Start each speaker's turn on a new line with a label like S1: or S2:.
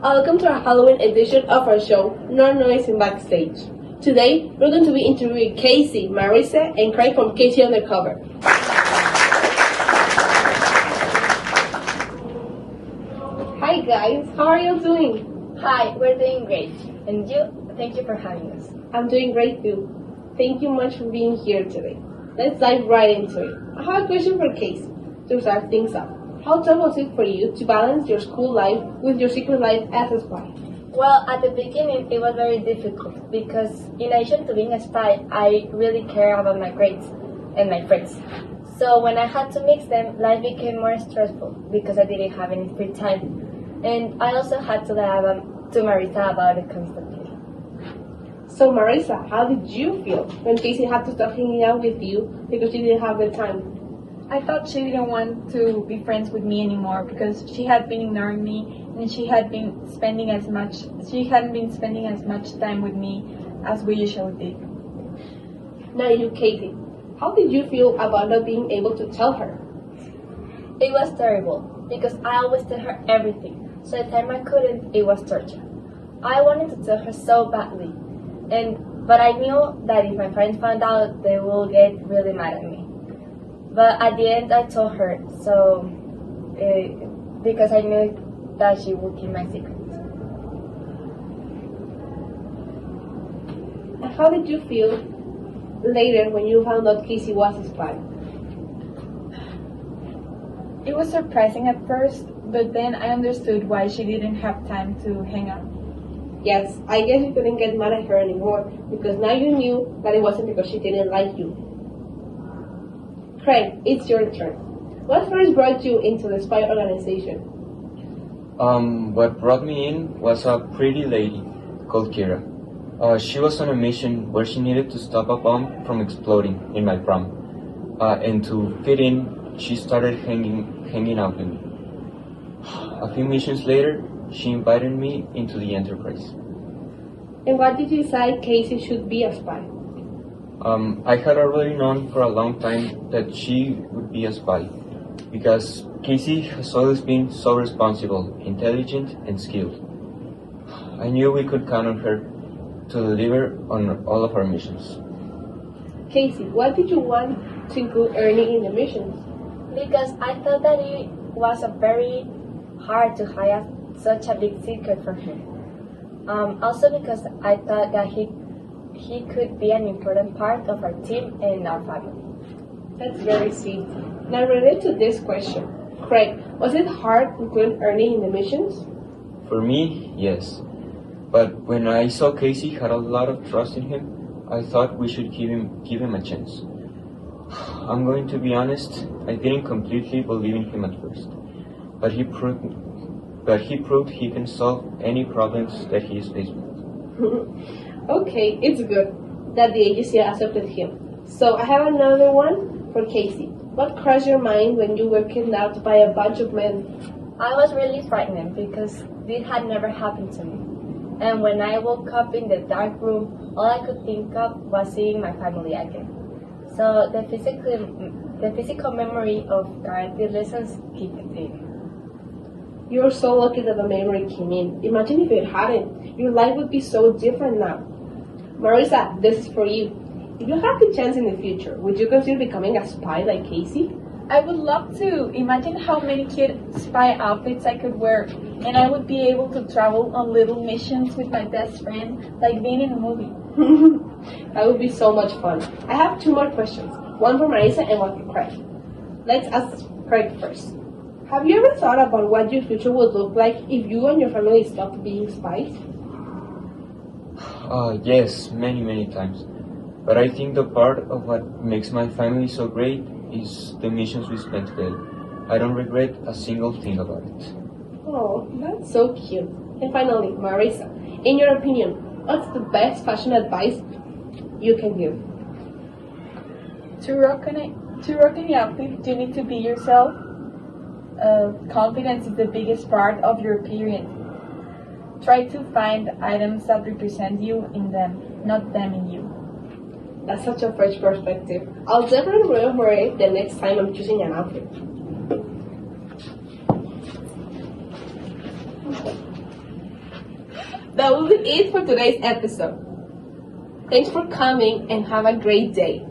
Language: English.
S1: Welcome to our Halloween edition of our show, No Noise in Backstage. Today, we're going to be interviewing Casey, Marisa, and Craig from KC Undercover. Hi guys, how are you doing?
S2: Hi, we're doing great. And you? Thank you for having us.
S1: I'm doing great too. Thank you much for being here today. Let's dive right into it. I have a question for Casey to start things off. How tough was it for you to balance your school life with your secret life as a spy?
S2: Well, at the beginning, it was very difficult because in addition to being a spy, I really care about my grades and my friends. So when I had to mix them, life became more stressful because I didn't have any free time. And I also had to lie to Marisa about it constantly.
S1: So Marisa, how did you feel when Casey had to stop hanging out with you because she didn't have the time?
S3: I thought she didn't want to be friends with me anymore because she had been ignoring me and she hadn't been spending as much time with me as we usually did.
S1: Now you, Casey, how did you feel about not being able to tell her?
S2: It was terrible because I always tell her everything. So the time I couldn't, it was torture. I wanted to tell her so badly, but I knew that if my friends found out, they will get really mad at me. But at the end, I told her, because I knew that she would keep my secret.
S1: And how did you feel later when you found out Casey was a spy?
S3: It was surprising at first, but then I understood why she didn't have time to hang out.
S1: Yes, I guess you couldn't get mad at her anymore because now you knew that it wasn't because she didn't like you. Craig, it's your turn. What first brought you into the spy organization?
S4: What brought me in was a pretty lady called Kira. She was on a mission where she needed to stop a bomb from exploding in my prom. And to fit in, she started hanging out with me. A few missions later, she invited me into the Enterprise.
S1: And why did you decide Casey should be a spy?
S4: I had already known for a long time that she would be a spy, because Casey has always been so responsible, intelligent, and skilled. I knew we could count on her to deliver on all of our missions.
S1: Casey, what did you want to include Ernie in the missions?
S2: Because I thought that it was very hard to hide such a big secret from him. Also because I thought that he could be an important part of our team and our family.
S1: That's very sweet. Now related to this question, Craig, was it hard to include Ernie in the missions?
S4: For me, yes. But when I saw Casey had a lot of trust in him, I thought we should give him a chance. I'm going to be honest, I didn't completely believe in him at first. But he proved he can solve any problems that he is faced with.
S1: Okay, it's good that the agency accepted him. So I have another one for Casey. What crossed your mind when you were kidnapped by a bunch of men?
S2: I was really frightened because this had never happened to me. And when I woke up in the dark room, all I could think of was seeing my family again. So the physical memory of guaranteed lessons kicked in.
S1: You're so lucky that the memory came in. Imagine if it hadn't. Your life would be so different now. Marisa, this is for you. If you had the chance in the future, would you consider becoming a spy like Casey?
S3: I would love to. Imagine how many cute spy outfits I could wear, and I would be able to travel on little missions with my best friend, like being in a movie.
S1: That would be so much fun. I have two more questions, one for Marisa and one for Craig. Let's ask Craig first. Have you ever thought about what your future would look like if you and your family stopped being spies?
S4: Yes, many times. But I think the part of what makes my family so great is the missions we spent together. I don't regret a single thing about it.
S1: Oh, that's so cute. And finally, Marisa, in your opinion, what's the best fashion advice you can give?
S3: To rock any outfit, you need to be yourself. Confidence is the biggest part of your appearance. Try to find items that represent you in them, not them in you.
S1: That's such a fresh perspective. I'll definitely remember it the next time I'm choosing an outfit. That will be it for today's episode. Thanks for coming and have a great day.